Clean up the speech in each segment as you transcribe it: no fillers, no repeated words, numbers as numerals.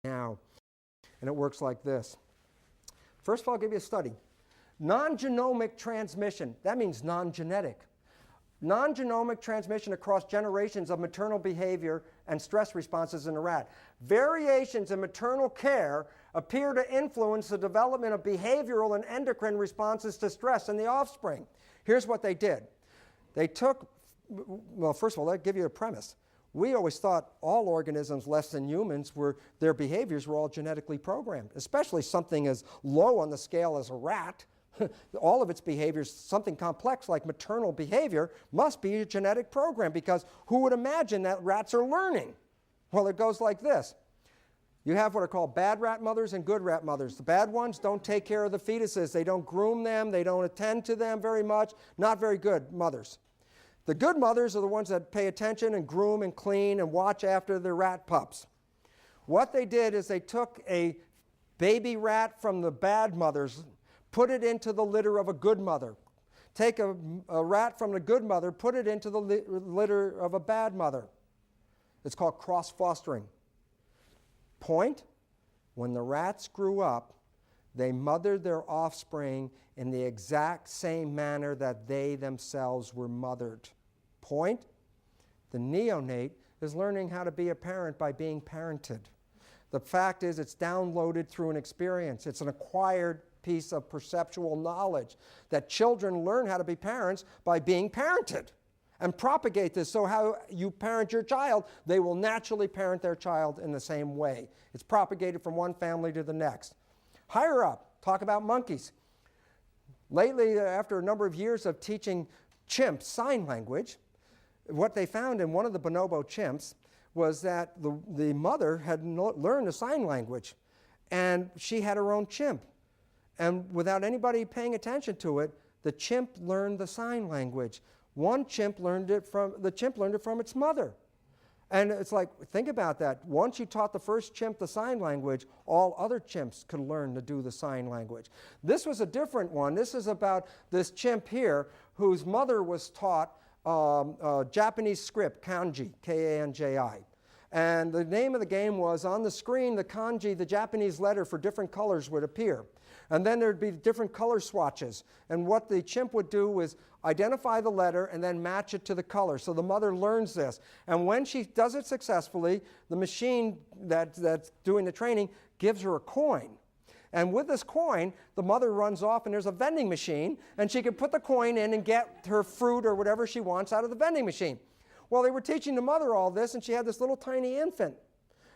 now. And it works like this. First of all, I'll give you a study. Non-genomic transmission, that means non-genetic. Non-genomic transmission across generations of maternal behavior and stress responses in a rat. Variations in maternal care appear to influence the development of behavioral and endocrine responses to stress in the offspring. Here's what they did. They took, well, first of all, I'll give you a premise. We always thought all organisms less than humans their behaviors were all genetically programmed, especially something as low on the scale as a rat. All of its behaviors, something complex like maternal behavior, must be a genetic program, because who would imagine that rats are learning? Well, it goes like this. You have what are called bad rat mothers and good rat mothers. The bad ones don't take care of the fetuses. They don't groom them. They don't attend to them very much. Not very good mothers. The good mothers are the ones that pay attention and groom and clean and watch after their rat pups. What they did is they took a baby rat from the bad mothers, put it into the litter of a good mother. Take a rat from the good mother, put it into the litter of a bad mother. It's called cross-fostering. Point, when the rats grew up, they mothered their offspring in the exact same manner that they themselves were mothered. Point, the neonate is learning how to be a parent by being parented. The fact is, it's downloaded through an experience. It's an acquired piece of perceptual knowledge that children learn how to be parents by being parented, and propagate this. So how you parent your child, they will naturally parent their child in the same way. It's propagated from one family to the next. Higher up, talk about monkeys. Lately, after a number of years of teaching chimps sign language, what they found in one of the bonobo chimps was that the mother had learned the sign language, and she had her own chimp. And without anybody paying attention to it, the chimp learned the sign language. One chimp learned it from its mother. And it's like, think about that. Once you taught the first chimp the sign language, all other chimps could learn to do the sign language. This was a different one. This is about this chimp here whose mother was taught Japanese script, kanji, K-A-N-J-I. And the name of the game was, on the screen, the kanji, the Japanese letter for different colors would appear. And then there'd be different color swatches. And what the chimp would do was identify the letter and then match it to the color. So the mother learns this. And when she does it successfully, the machine that's doing the training gives her a coin. And with this coin, the mother runs off and there's a vending machine, and she can put the coin in and get her fruit or whatever she wants out of the vending machine. Well, they were teaching the mother all this, and she had this little tiny infant.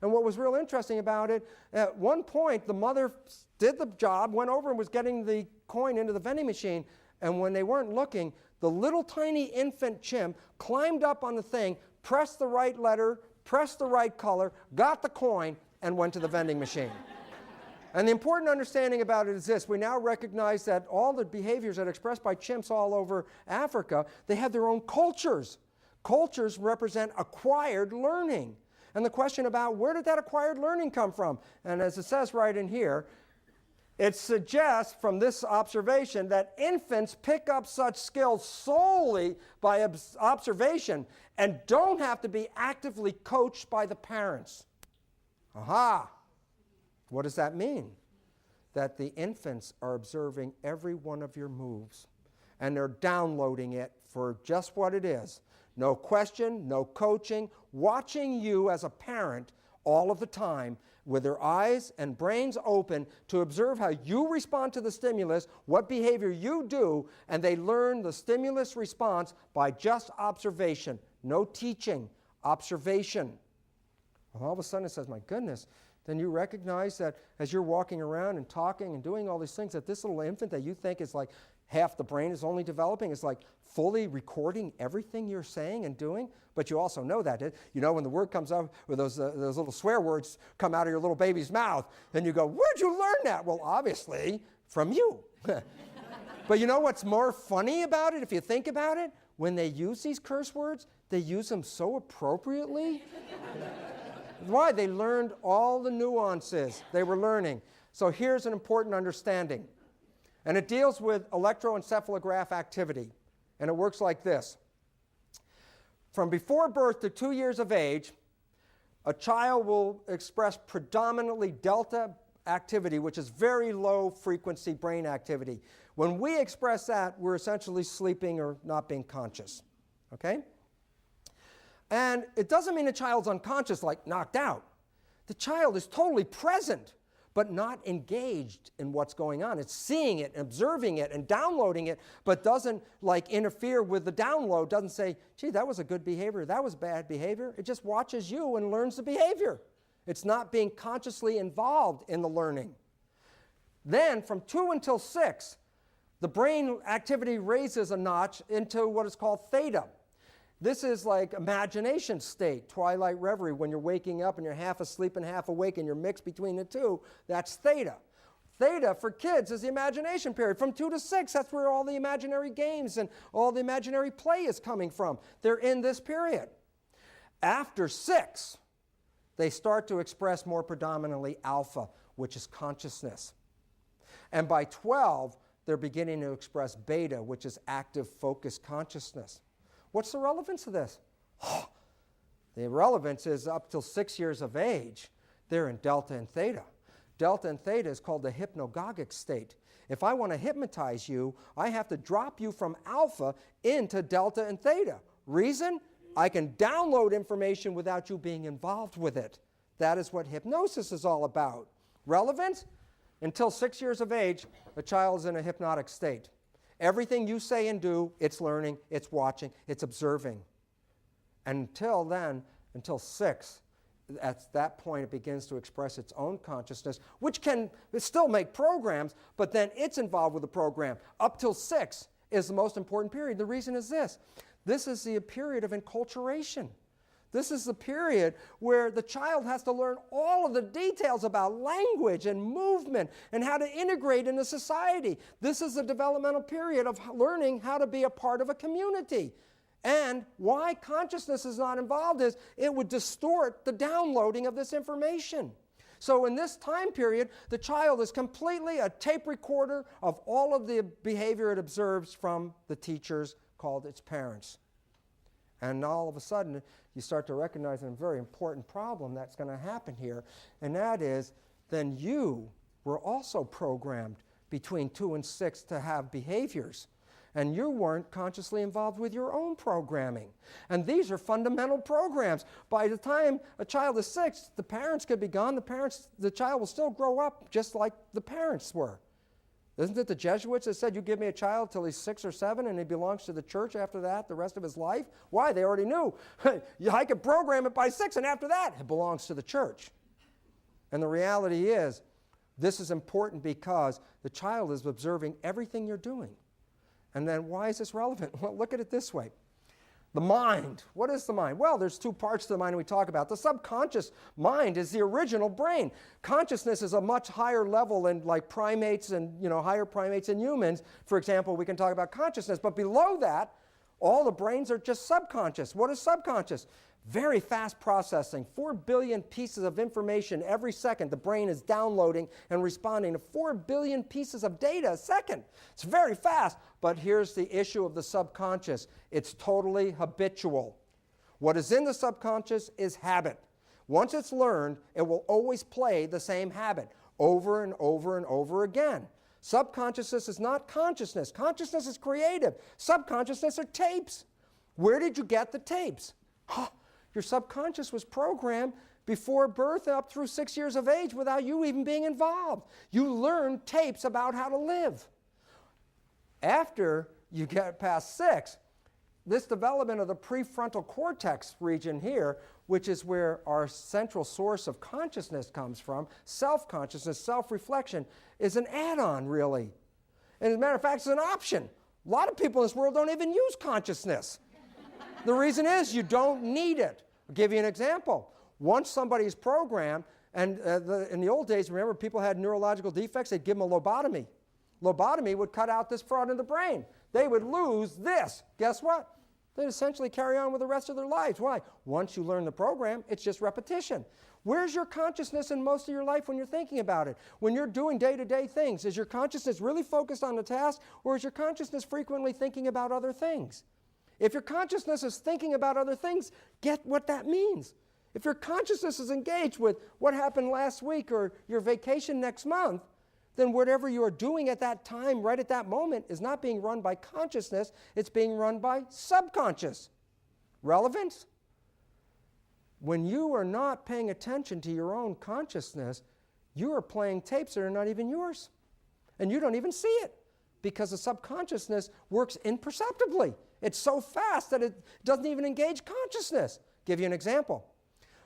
And what was real interesting about it, at one point, the mother did the job, went over and was getting the coin into the vending machine. And when they weren't looking, the little tiny infant chimp climbed up on the thing, pressed the right letter, pressed the right color, got the coin, and went to the vending machine. And the important understanding about it is this. We now recognize that all the behaviors that are expressed by chimps all over Africa, they have their own cultures. Cultures represent acquired learning. And the question about where did that acquired learning come from? And as it says right in here, it suggests from this observation that infants pick up such skills solely by observation and don't have to be actively coached by the parents. Aha! What does that mean? That the infants are observing every one of your moves, and they're downloading it for just what it is. No question, no coaching, watching you as a parent all of the time with their eyes and brains open to observe how you respond to the stimulus, what behavior you do, and they learn the stimulus response by just observation. No teaching, observation. Well, all of a sudden it says, my goodness, then you recognize that as you're walking around and talking and doing all these things, that this little infant that you think is like half the brain is only developing is like fully recording everything you're saying and doing. But you also know that, you know, when the word comes up, or those little swear words come out of your little baby's mouth, and you go, where'd you learn that? Well, obviously, from you. But you know what's more funny about it, if you think about it? When they use these curse words, they use them so appropriately. Why? They learned all the nuances they were learning. So here's an important understanding. And it deals with electroencephalograph activity. And it works like this. From before birth to 2 years of age, a child will express predominantly delta activity, which is very low frequency brain activity. When we express that, we're essentially sleeping or not being conscious. Okay? And it doesn't mean the child's unconscious, like knocked out. The child is totally present, but not engaged in what's going on. It's seeing it, observing it, and downloading it, but doesn't like interfere with the download, doesn't say, gee, that was a good behavior, that was bad behavior. It just watches you and learns the behavior. It's not being consciously involved in the learning. Then from 2 until 6, the brain activity raises a notch into what is called theta. This is like imagination state, twilight reverie, when you're waking up and you're half asleep and half awake and you're mixed between the two. That's theta. Theta for kids is the imagination period. From 2 to 6, that's where all the imaginary games and all the imaginary play is coming from. They're in this period. After 6, they start to express more predominantly alpha, which is consciousness. And by 12, they're beginning to express beta, which is active focused consciousness. What's the relevance of this? The relevance is up till 6 years of age, they're in delta and theta. Delta and theta is called the hypnagogic state. If I want to hypnotize you, I have to drop you from alpha into delta and theta. Reason? I can download information without you being involved with it. That is what hypnosis is all about. Relevance? Until 6 years of age, a child is in a hypnotic state. Everything you say and do, it's learning, it's watching, it's observing. And until then, until 6, at that point it begins to express its own consciousness, which can still make programs, but then it's involved with the program. Up till 6 is the most important period. The reason is this. This is the period of enculturation. This is the period where the child has to learn all of the details about language and movement and how to integrate into society. This is the developmental period of learning how to be a part of a community. And why consciousness is not involved is it would distort the downloading of this information. So in this time period, the child is completely a tape recorder of all of the behavior it observes from the teachers called its parents. And all of a sudden, you start to recognize a very important problem that's going to happen here, and that is then you were also programmed between 2 and 6 to have behaviors, and you weren't consciously involved with your own programming. And these are fundamental programs. By the time a child is 6, the parents could be gone. The child will still grow up just like the parents were. Isn't it the Jesuits that said, you give me a child till he's 6 or 7 and he belongs to the church after that the rest of his life? Why? They already knew. I could program it by 6 and after that it belongs to the church. And the reality is, this is important because the child is observing everything you're doing. And then why is this relevant? Well, look at it this way. The mind. What is the mind? Well, there's 2 parts to the mind we talk about. The subconscious mind is the original brain. Consciousness is a much higher level than like primates and higher primates and humans. For example, we can talk about consciousness. But below that, all the brains are just subconscious. What is subconscious? Very fast processing. 4 billion pieces of information every second. The brain is downloading and responding to 4 billion pieces of data a second. It's very fast. But here's the issue of the subconscious. It's totally habitual. What is in the subconscious is habit. Once it's learned, it will always play the same habit over and over and over again. Subconsciousness is not consciousness. Consciousness is creative. Subconsciousness are tapes. Where did you get the tapes? Your subconscious was programmed before birth up through 6 years of age without you even being involved. You learned tapes about how to live. After you get past 6, this development of the prefrontal cortex region here, which is where our central source of consciousness comes from, self-consciousness, self-reflection, is an add-on, really. And as a matter of fact, it's an option. A lot of people in this world don't even use consciousness. The reason is you don't need it. I'll give you an example. Once somebody's programmed, and in the old days, remember, people had neurological defects, they'd give them a lobotomy. Lobotomy would cut out this part of the brain. They would lose this. Guess what? They'd essentially carry on with the rest of their lives. Why? Once you learn the program, it's just repetition. Where's your consciousness in most of your life when you're thinking about it? When you're doing day-to-day things, is your consciousness really focused on the task, or is your consciousness frequently thinking about other things? If your consciousness is thinking about other things, get what that means. If your consciousness is engaged with what happened last week or your vacation next month, then whatever you are doing at that time, right at that moment, is not being run by consciousness, it's being run by subconscious. Relevance? When you are not paying attention to your own consciousness, you are playing tapes that are not even yours. And you don't even see it because the subconsciousness works imperceptibly. It's so fast that it doesn't even engage consciousness. Give you an example.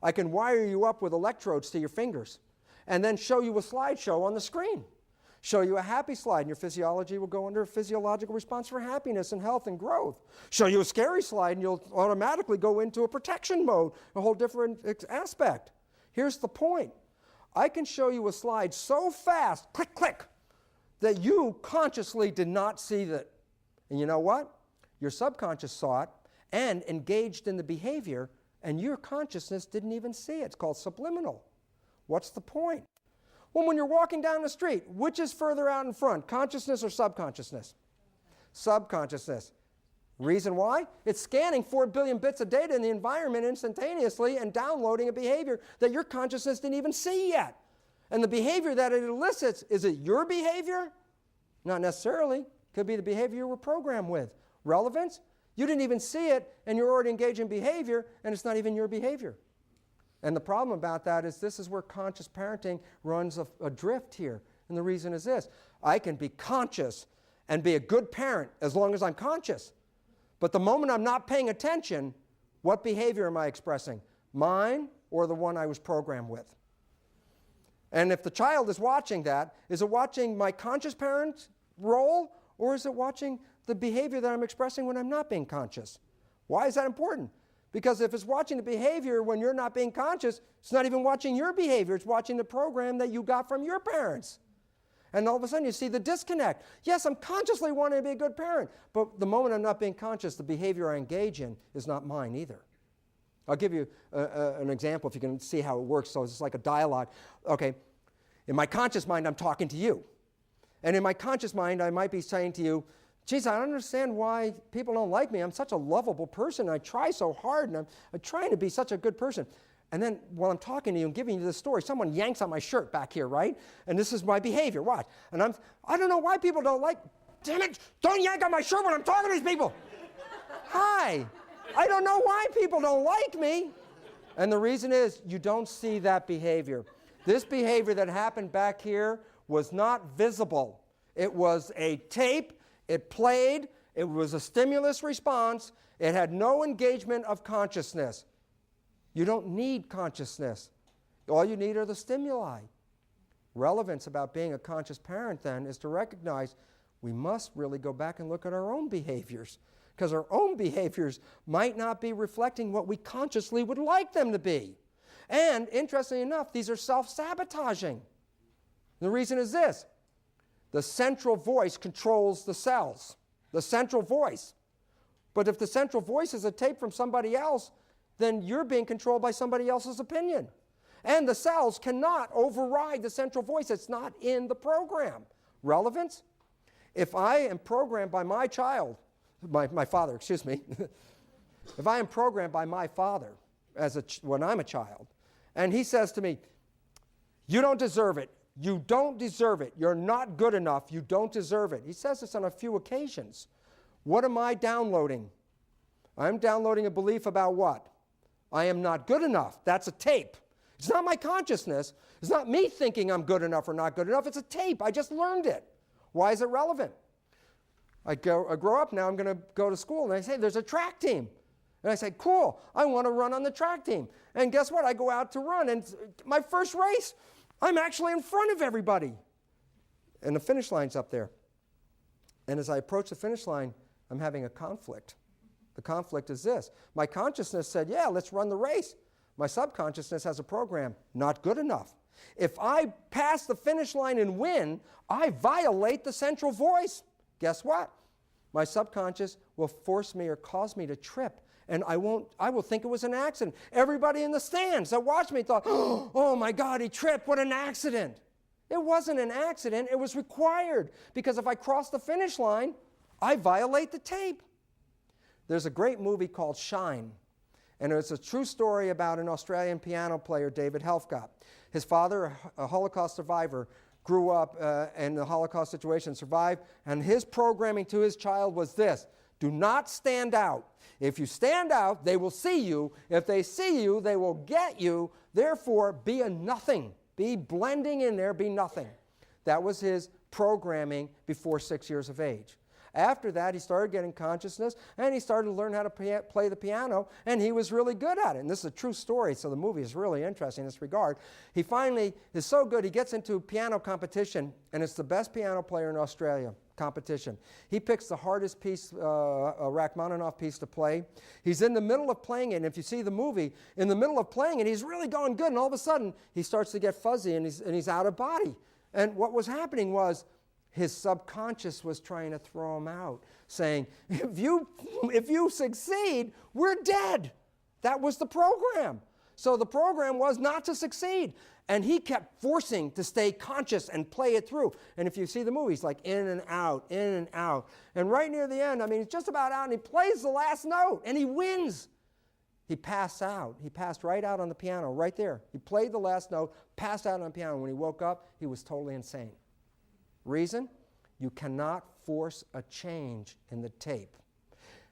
I can wire you up with electrodes to your fingers and then show you a slideshow on the screen. Show you a happy slide, and your physiology will go under a physiological response for happiness and health and growth. Show you a scary slide, and you'll automatically go into a protection mode, a whole different aspect. Here's the point. I can show you a slide so fast, click, click, that you consciously did not see that. And you know what? Your subconscious saw it and engaged in the behavior, and your consciousness didn't even see it. It's called subliminal. What's the point? Well, when you're walking down the street, which is further out in front, consciousness or subconsciousness? Subconsciousness. Reason why? It's scanning 4 billion bits of data in the environment instantaneously and downloading a behavior that your consciousness didn't even see yet. And the behavior that it elicits, is it your behavior? Not necessarily. Could be the behavior you were programmed with. Relevance? You didn't even see it, and you're already engaged in behavior, and it's not even your behavior. And the problem about that is this is where conscious parenting runs adrift here. And the reason is this. I can be conscious and be a good parent as long as I'm conscious. But the moment I'm not paying attention, what behavior am I expressing? Mine or the one I was programmed with? And if the child is watching that, is it watching my conscious parent role, or is it watching the behavior that I'm expressing when I'm not being conscious? Why is that important? Because if it's watching the behavior when you're not being conscious, it's not even watching your behavior. It's watching the program that you got from your parents. And all of a sudden you see the disconnect. Yes, I'm consciously wanting to be a good parent, but the moment I'm not being conscious, the behavior I engage in is not mine either. I'll give you an example if you can see how it works. So it's like a dialogue. Okay, in my conscious mind, I'm talking to you. And in my conscious mind, I might be saying to you, geez, I don't understand why people don't like me. I'm such a lovable person. I try so hard, and I'm trying to be such a good person. And then while I'm talking to you and giving you this story, someone yanks on my shirt back here, right? And this is my behavior. Watch. And I don't know why people don't like, damn it, don't yank on my shirt when I'm talking to these people. Hi. I don't know why people don't like me. And the reason is you don't see that behavior. This behavior that happened back here was not visible. It was a tape. It played, it was a stimulus response, it had no engagement of consciousness. You don't need consciousness. All you need are the stimuli. Relevance about being a conscious parent then is to recognize we must really go back and look at our own behaviors, because our own behaviors might not be reflecting what we consciously would like them to be. And interestingly enough, these are self-sabotaging. The reason is this. The central voice controls the cells, the central voice. But if the central voice is a tape from somebody else, then you're being controlled by somebody else's opinion. And the cells cannot override the central voice. It's not in the program. Relevance? If I am programmed by my child, my father, excuse me, if I am programmed by my father when I'm a child, and he says to me, you don't deserve it. You don't deserve it. You're not good enough. You don't deserve it. He says this on a few occasions. What am I downloading? I'm downloading a belief about what? I am not good enough. That's a tape. It's not my consciousness. It's not me thinking I'm good enough or not good enough. It's a tape. I just learned it. Why is it relevant? I grow up now. I'm going to go to school, and I say, there's a track team. And I say, cool. I want to run on the track team. And guess what? I go out to run, and my first race, I'm actually in front of everybody. And the finish line's up there. And as I approach the finish line, I'm having a conflict. The conflict is this. My consciousness said, yeah, let's run the race. My subconsciousness has a program, not good enough. If I pass the finish line and win, I violate the central voice. Guess what? My subconscious will force me or cause me to trip. And I will think it was an accident. Everybody in the stands that watched me thought, oh my God, he tripped, what an accident. It wasn't an accident, it was required. Because if I cross the finish line, I violate the tape. There's a great movie called Shine. And it's a true story about an Australian piano player, David Helfgott. His father, a Holocaust survivor, grew up in the Holocaust situation, survived, and his programming to his child was this: do not stand out. If you stand out, they will see you. If they see you, they will get you. Therefore, be a nothing. Be blending in there, be nothing. That was his programming before 6 years of age. After that, he started getting consciousness, and he started to learn how to play the piano, and he was really good at it. And this is a true story, so the movie is really interesting in this regard. He finally is so good, he gets into piano competition, and it's the best piano player in Australia competition. He picks the hardest piece, a Rachmaninoff piece to play. He's in the middle of playing it, and if you see the movie, in the middle of playing it, he's really going good, and all of a sudden, he starts to get fuzzy, and he's out of body. And what was happening was, his subconscious was trying to throw him out, saying, if you succeed, we're dead. That was the program. So the program was not to succeed. And he kept forcing to stay conscious and play it through. And if you see the movie, he's like in and out, in and out. And right near the end, I mean, he's just about out, and he plays the last note, and he wins. He passed out. He passed right out on the piano, right there. He played the last note, passed out on the piano. When he woke up, he was totally insane. Reason? You cannot force a change in the tape.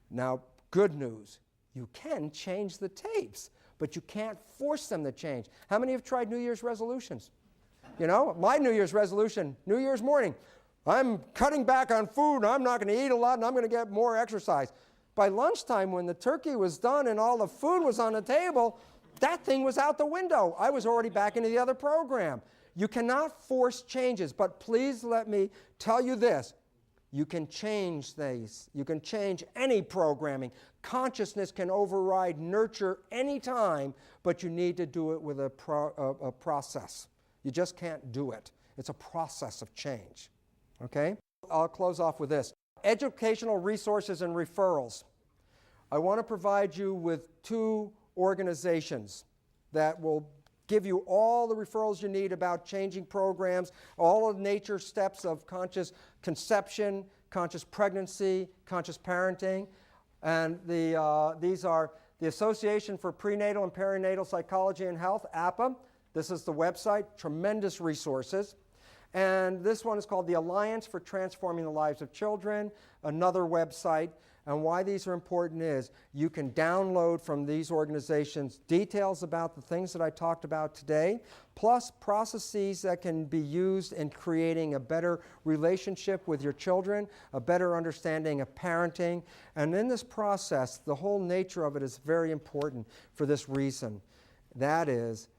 Now, good news, you can change the tapes, but you can't force them to change. How many have tried New Year's resolutions? You know, my New Year's resolution, New Year's morning, I'm cutting back on food, I'm not going to eat a lot, and I'm going to get more exercise. By lunchtime, when the turkey was done and all the food was on the table, that thing was out the window. I was already back into the other program. You cannot force changes, but please let me tell you this. You can change these. You can change any programming. Consciousness can override nurture any time, but you need to do it with a process. You just can't do it. It's a process of change. Okay? I'll close off with this. Educational resources and referrals. I want to provide you with 2 organizations that will give you all the referrals you need about changing programs, all of the nature steps of conscious conception, conscious pregnancy, conscious parenting. And these are the Association for Prenatal and Perinatal Psychology and Health, APA. This is the website, tremendous resources. And this one is called the Alliance for Transforming the Lives of Children, another website. And why these are important is you can download from these organizations details about the things that I talked about today, plus processes that can be used in creating a better relationship with your children, a better understanding of parenting. And in this process, the whole nature of it is very important for this reason. That is,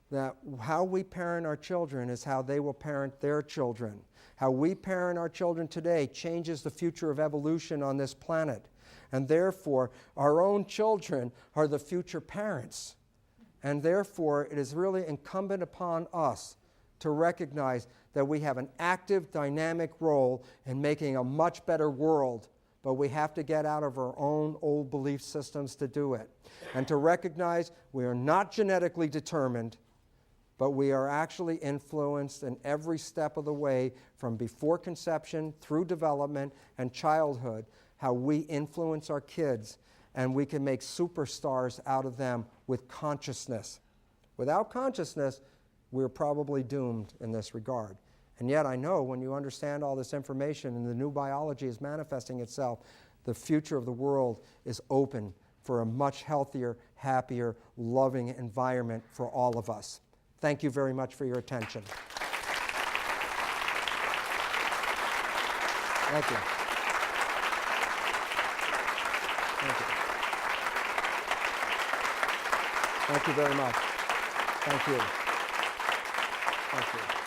that how we parent our children is how they will parent their children. How we parent our children today changes the future of evolution on this planet. And therefore, our own children are the future parents. And therefore, it is really incumbent upon us to recognize that we have an active, dynamic role in making a much better world. But we have to get out of our own old belief systems to do it. And to recognize we are not genetically determined, but we are actually influenced in every step of the way from before conception through development and childhood, how we influence our kids, and we can make superstars out of them with consciousness. Without consciousness, we're probably doomed in this regard. And yet I know when you understand all this information and the new biology is manifesting itself, the future of the world is open for a much healthier, happier, loving environment for all of us. Thank you very much for your attention. Thank you. Thank you. Thank you very much. Thank you. Thank you.